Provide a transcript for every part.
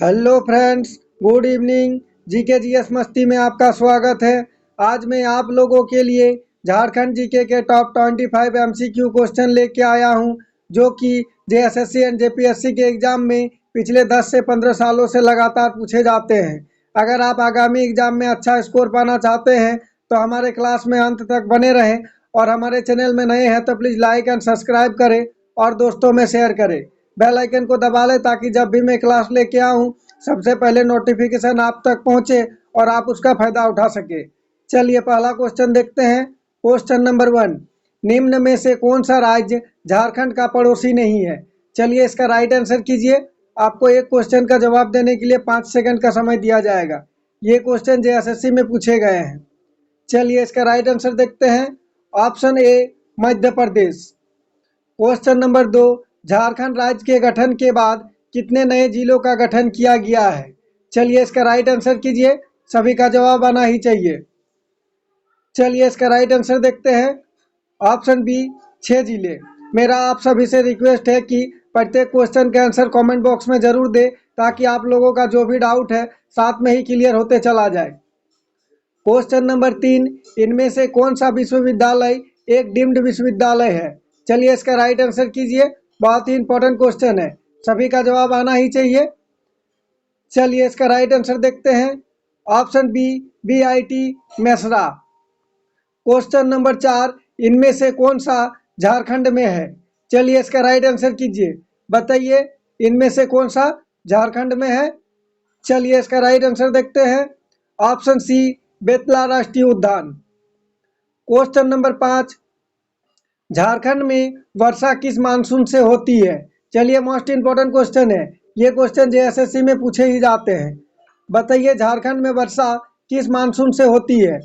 Hello friends, good evening. GK GS मस्ती में आपका स्वागत है। आज मैं आप लोगों के लिए झारखंड जीके के टॉप 25 एमसीक्यू क्वेश्चन लेके आया हूं, जो कि जेएसएससी एंड जेपीएससी के एग्ज़ाम में पिछले 10 से 15 सालों से लगातार पूछे जाते हैं। अगर आप आगामी एग्ज़ाम में अच्छा स्कोर पाना चाहते हैं तो हमारे क्लास में अंत तक बने रहें, और हमारे चैनल में नए हैं तो प्लीज़ लाइक एंड सब्सक्राइब करें और दोस्तों में शेयर करें। बेल आइकन को दबा लें ताकि जब भी मैं क्लास लेके आऊँ सबसे पहले नोटिफिकेशन आप तक पहुंचे और आप उसका फायदा उठा सके। चलिए पहला क्वेश्चन देखते हैं। क्वेश्चन नंबर 1, निम्न में से कौन सा राज्य झारखंड का पड़ोसी नहीं है? चलिए इसका राइट आंसर कीजिए। आपको एक क्वेश्चन का जवाब देने के लिए 5 सेकंड का समय दिया जाएगा। ये क्वेश्चन जेएसएससी में पूछे गए हैं। चलिए इसका राइट आंसर देखते हैं। Option A, Madhya Pradesh. Question number 2, Jharkhand राज्य के गठन के बाद कितने नए जिलों का गठन किया गया है? चलिए इसका राइट आंसर कीजिए। सभी का जवाब आना ही चाहिए। चलिए इसका राइट आंसर देखते हैं। ऑप्शन बी, 6 जिले। मेरा आप सभी से रिक्वेस्ट है कि प्रत्येक क्वेश्चन का आंसर कमेंट बॉक्स में जरूर दे, ताकि आप लोगों का जो भी डाउट है साथ में ही क्लियर होते चला जाए। क्वेश्चन नंबर 3, इनमें से कौन सा विश्वविद्यालय एक डीम्ड विश्वविद्यालय है? चलिए इसका राइट आंसर कीजिए। बहुत ही इंपॉर्टेंट क्वेश्चन है, सभी का जवाब आना ही चाहिए। चलिए इसका राइट आंसर देखते हैं। Option B, BIT Mesra. Question number 4, इनमें से कौन सा झारखंड में है? चलिए इसका राइट आंसर कीजिए। बताइए इनमें से कौन सा झारखंड में है? चलिए इसका राइट आंसर देखते हैं। ऑप्शन सी, बेतला राष्ट्रीय उद्यान। क्वेश्चन नंबर 5, झारखंड में वर्षा किस मानसून से होती है? चलिए मोस्ट इंपॉर्टेंट क्वेश्चन है, ये क्वेश्चन जेएसएससी में पूछे ही जाते हैं। बताइए झारखंड में वर्षा किस मानसून से होती है?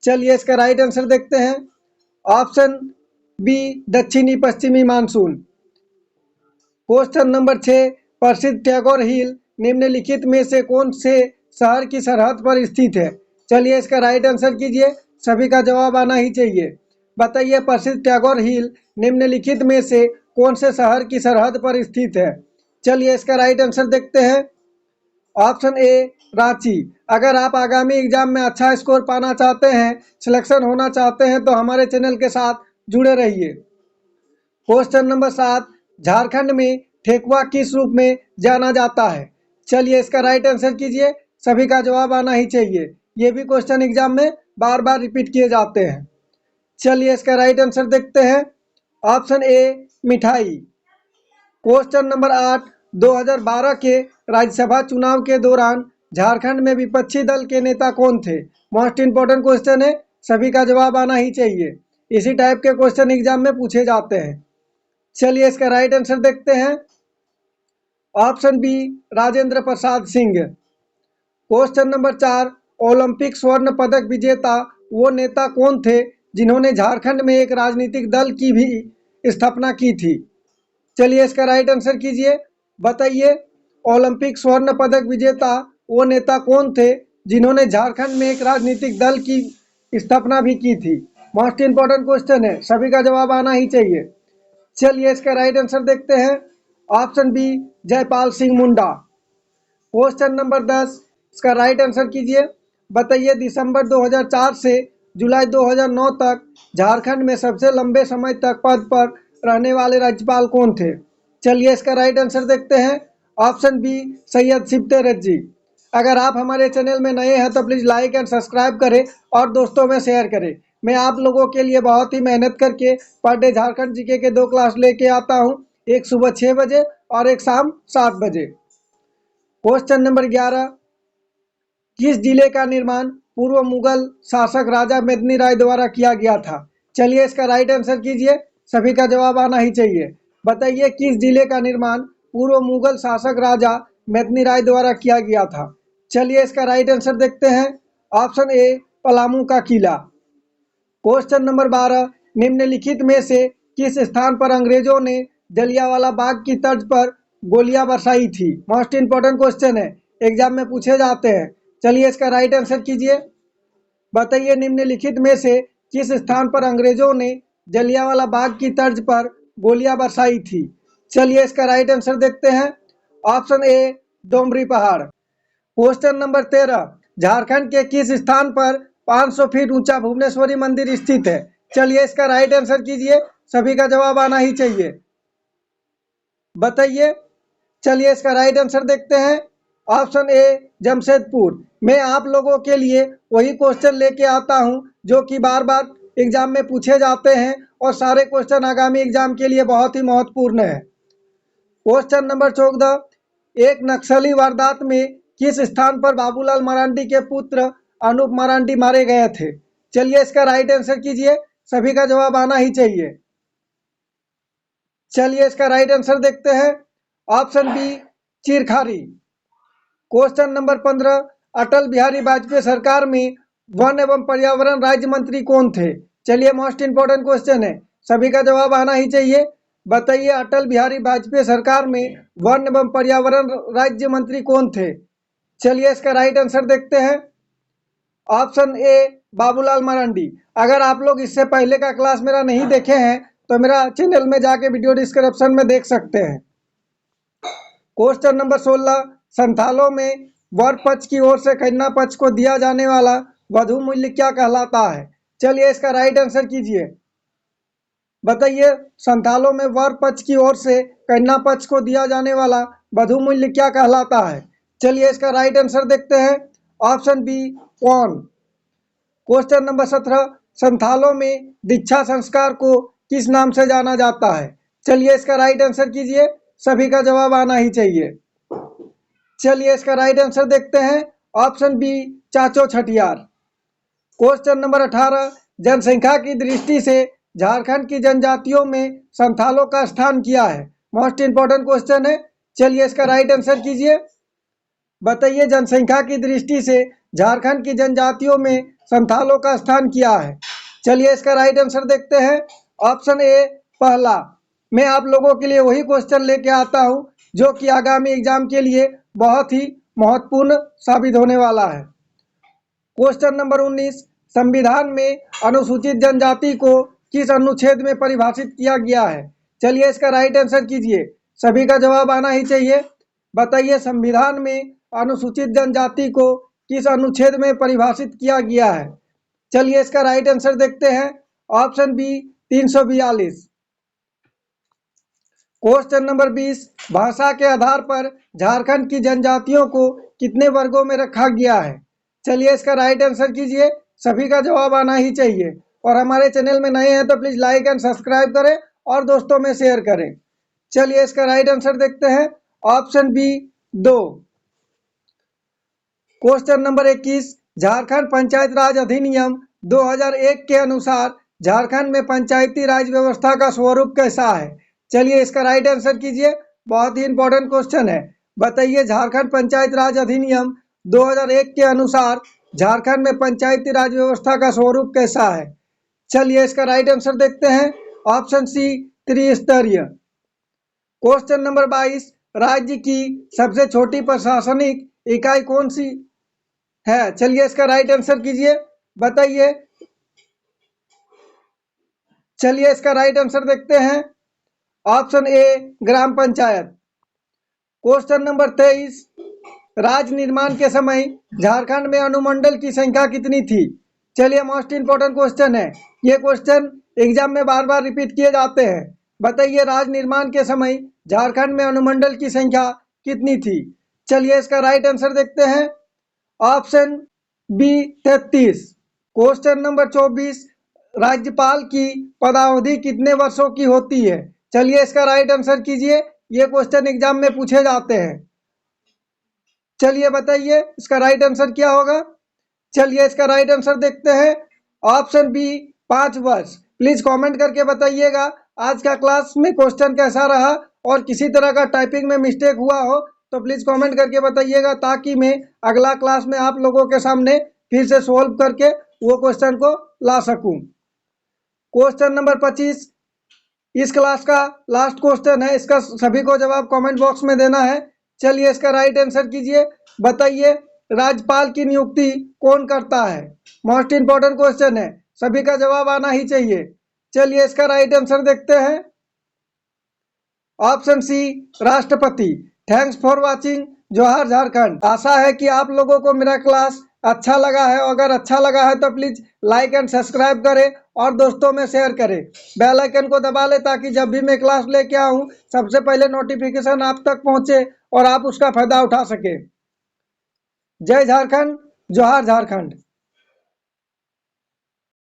चलिए इसका राइट आंसर देखते हैं। ऑप्शन बी, दक्षिणी पश्चिमी मानसून। क्वेश्चन नंबर 6, प्रसिद्ध टैगोर हिल निम्नलिखित में से कौन से शहर की सरहद पर स्थित है? चलिए इसका राइट आंसर कीजिए। सभी का जवाब आना ही चाहिए। बताइए प्रसिद्ध टैगोर हिल निम्नलिखित में से कौन से शहर की सरहद पर स्थित है? चलिए इसका राइट आंसर देखते हैं। Option A, Ranchi. अगर आप आगामी एग्जाम में अच्छा स्कोर पाना चाहते हैं, सिलेक्शन होना चाहते हैं, तो हमारे चैनल के साथ जुड़े रहिए। क्वेश्चन नंबर 7, झारखंड में ठेकुआ किस रूप में जाना जाता है? चलिए इसका राइट आंसर कीजिए। सभी का जवाब आना ही चाहिए, ये भी क्वेश्चन एग्जाम में बार बार रिपीट किए जाते हैं। चलिए इसका राइट आंसर देखते हैं। ऑप्शन ए, मिठाई। क्वेश्चन नंबर 8, 2012 के राज्यसभा चुनाव के दौरान झारखंड में विपक्षी दल के नेता कौन थे? मोस्ट इंपॉर्टेंट क्वेश्चन है, सभी का जवाब आना ही चाहिए। इसी टाइप के क्वेश्चन एग्जाम में पूछे जाते हैं। चलिए इसका राइट आंसर देखते हैं। Option B, Rajendra Prasad Singh. Question number 4, Olympic स्वर्ण पदक विजेता वो नेता कौन थे जिन्होंने झारखंड में एक राजनीतिक दल की भी स्थापना की थी? चलिए इसका राइट आंसर कीजिए। बताइए ओलंपिक स्वर्ण पदक विजेता वो नेता कौन थे जिन्होंने झारखंड में एक राजनीतिक दल की स्थापना भी की थी? मोस्ट इंपॉर्टेंट क्वेश्चन है, सभी का जवाब आना ही चाहिए। चलिए इसका राइट आंसर देखते हैं। Option B, Jaipal Singh Munda. Question number 10, इसका राइट आंसर कीजिए। बताइए दिसंबर 2004 से जुलाई 2009 तक झारखंड में सबसे लंबे समय तक पद पर रहने वाले राज्यपाल कौन थे? चलिए इसका राइट आंसर देखते हैं। ऑप्शन बी, सैयद सिब्ते रज्जी। अगर आप हमारे चैनल में नए हैं तो प्लीज़ लाइक एंड सब्सक्राइब करें और दोस्तों में शेयर करें। मैं आप लोगों के लिए बहुत ही मेहनत करके पर डे झारखंड जीके के 2 क्लास लेके आता हूं, एक सुबह 6 बजे और एक शाम 7 बजे। क्वेश्चन नंबर 11, किस जिले का निर्माण पूर्व मुगल शासक राजा मेदिनी राय द्वारा किया गया था? चलिए इसका राइट आंसर कीजिए। सभी का जवाब आना ही चाहिए। बताइए किस जिले का निर्माण पूर्व मुगल शासक राजा मेदिनी राय द्वारा किया गया था? चलिए इसका राइट आंसर देखते हैं। ऑप्शन ए, पलामू का किला। क्वेश्चन नंबर 12, निम्नलिखित में से किस स्थान पर अंग्रेजों ने जलियांवाला बाग की तर्ज पर गोलियां बरसाई थी? मोस्ट इंपॉर्टेंट क्वेश्चन है, एग्जाम में पूछे जाते हैं। चलिए इसका राइट आंसर कीजिए। बताइए निम्नलिखित में से किस स्थान पर अंग्रेजों ने जलियांवाला बाग की तर्ज पर गोलियां बरसाई थी? चलिए इसका राइट आंसर देखते हैं। ऑप्शन ए, डोमरी पहाड़। क्वेश्चन नंबर 13, झारखंड के किस स्थान पर 500 फीट ऊंचा भुवनेश्वरी मंदिर स्थित है? चलिए इसका राइट आंसर कीजिए, सभी का जवाब आना ही चाहिए, बताइए। चलिए इसका राइट आंसर देखते हैं। Option A Jamshedpur. मैं आप लोगों के लिए वही क्वेश्चन लेके आता हूं जो कि बार बार एग्जाम में पूछे जाते हैं और सारे क्वेश्चन आगामी एग्जाम के लिए बहुत ही महत्वपूर्ण है। क्वेश्चन नंबर 14, एक नक्सली वारदात में किस स्थान पर बाबूलाल मरांडी के पुत्र अनूप मरांडी मारे गए थे? चलिए इसका राइट आंसर कीजिए, सभी का जवाब आना ही चाहिए। चलिए इसका राइट आंसर देखते हैं। Option B Chirkhari. Question number 15, Atal Bihari Vajpayee सरकार में वन एवं पर्यावरण राज्य मंत्री कौन थे? चलिए मोस्ट इंपोर्टेंट क्वेश्चन है, सभी का जवाब आना ही चाहिए, बताइए। अटल बिहारी वाजपेयी सरकार में वन एवं पर्यावरण राज्य मंत्री कौन थे? चलिए इसका राइट आंसर देखते हैं। Option A Babulal Marandi. अगर आप लोग इससे पहले का क्लास मेरा नहीं देखे हैं तो मेरा चैनल में जाके वीडियो डिस्क्रिप्शन में देख सकते हैं। क्वेश्चन नंबर 16, संथालों में वर पक्ष की ओर से कन्या पक्ष को दिया जाने वाला वधु मूल्य क्या कहलाता है? चलिए इसका राइट आंसर कीजिए, बताइए। संथालों में वर पक्ष की ओर से कन्या पक्ष को दिया जाने वाला वधु मूल्य क्या कहलाता है? चलिए इसका राइट आंसर देखते हैं। ऑप्शन बी कौन। क्वेश्चन नंबर 17, संथालों में दीक्षा संस्कार को किस नाम से जाना जाता है? चलिए इसका राइट आंसर कीजिए, सभी का जवाब आना ही चाहिए। चलिए इसका राइट आंसर देखते हैं। ऑप्शन बी चाचो छठियार। क्वेश्चन नंबर 18, जनसंख्या की दृष्टि से झारखंड की जनजातियों में संथालों का स्थान क्या है? मोस्ट इंपोर्टेंट क्वेश्चन है, चलिए इसका राइट आंसर कीजिए, बताइए। जनसंख्या की दृष्टि से झारखंड की जनजातियों में संथालों का स्थान क्या है? चलिए इसका राइट आंसर देखते हैं। ऑप्शन ए पहला। मैं आप लोगों के लिए वही क्वेश्चन लेके आता हूं जो कि आगामी एग्जाम के लिए बहुत ही महत्वपूर्ण साबित होने वाला है। क्वेश्चन नंबर 19, संविधान में अनुसूचित जनजाति को किस अनुच्छेद में परिभाषित किया गया है? चलिए इसका राइट आंसर कीजिए, सभी का जवाब आना ही चाहिए, बताइए। संविधान में अनुसूचित जनजाति को किस अनुच्छेद में परिभाषित किया गया है? चलिए इसका राइट आंसर देखते हैं। Option B 342। क्वेश्चन नंबर 20, भाषा के आधार पर झारखंड की जनजातियों को कितने वर्गों में रखा गया है? चलिए इसका राइट आंसर कीजिए, सभी का जवाब आना ही चाहिए। और हमारे चैनल में नए हैं तो प्लीज लाइक एंड सब्सक्राइब करें और दोस्तों में शेयर करें। चलिए इसका राइट आंसर देखते हैं। Option B 2। Question number 21, Jharkhand panchayat Raj अधिनियम 2001 के अनुसार झारखंड में पंचायती राज व्यवस्था का स्वरूप कैसा है? चलिए इसका राइट आंसर कीजिए, बहुत ही इंपॉर्टेंट क्वेश्चन है, बताइए। झारखंड पंचायत राज अधिनियम 2001 के अनुसार झारखंड में पंचायती राज व्यवस्था का स्वरूप कैसा है? चलिए इसका राइट आंसर देखते हैं। ऑप्शन सी त्रिस्तरीय। क्वेश्चन नंबर 22, राज्य की सबसे छोटी प्रशासनिक इकाई कौन सी है? चलिए इसका राइट आंसर कीजिए, बताइए। चलिए इसका राइट आंसर देखते हैं। Option A gram panchayat. Question number 23, राज्य निर्माण के समय झारखंड में अनुमंडल की संख्या कितनी थी? चलिए मोस्ट इंपोर्टेंट क्वेश्चन है, ये क्वेश्चन एग्जाम में बार बार रिपीट किए जाते हैं, बताइए। राज्य निर्माण के समय झारखंड में अनुमंडल की संख्या कितनी थी? चलिए इसका राइट आंसर देखते हैं। Option B 33। क्वेश्चन नंबर 24, राज्यपाल की पदावधि कितने वर्षों की होती है? चलिए इसका राइट आंसर कीजिए, ये क्वेश्चन एग्जाम में पूछे जाते हैं, चलिए बताइए इसका राइट आंसर क्या होगा? चलिए इसका राइट आंसर देखते हैं। ऑप्शन बी 5 वर्ष। प्लीज कमेंट करके बताइएगा आज का क्लास में क्वेश्चन कैसा रहा, और किसी तरह का टाइपिंग में मिस्टेक हुआ हो तो प्लीज कमेंट करके बताइएगा, ताकि मैं अगला क्लास में आप लोगों के सामने फिर से सोल्व करके वो क्वेश्चन को ला सकूं। क्वेश्चन नंबर 25 इस क्लास का लास्ट क्वेश्चन है, इसका सभी को जवाब कमेंट बॉक्स में देना है। चलिए इसका राइट आंसर कीजिए, बताइए राज्यपाल की नियुक्ति कौन करता है? मोस्ट इंपोर्टेंट क्वेश्चन है, सभी का जवाब आना ही चाहिए। चलिए इसका राइट आंसर देखते हैं। ऑप्शन सी राष्ट्रपति। Thanks for watching. जोहार झारखंड। आशा है कि आप लोगों को मेरा क्लास अच्छा लगा है। अगर अच्छा लगा है तो प्लीज लाइक एंड सब्सक्राइब करें और दोस्तों में शेयर करें। बेल आइकन को दबा लें ताकि जब भी मैं क्लास लेके आऊं सबसे पहले नोटिफिकेशन आप तक पहुंचे और आप उसका फायदा उठा सके। जय झारखंड, जोहार झारखंड।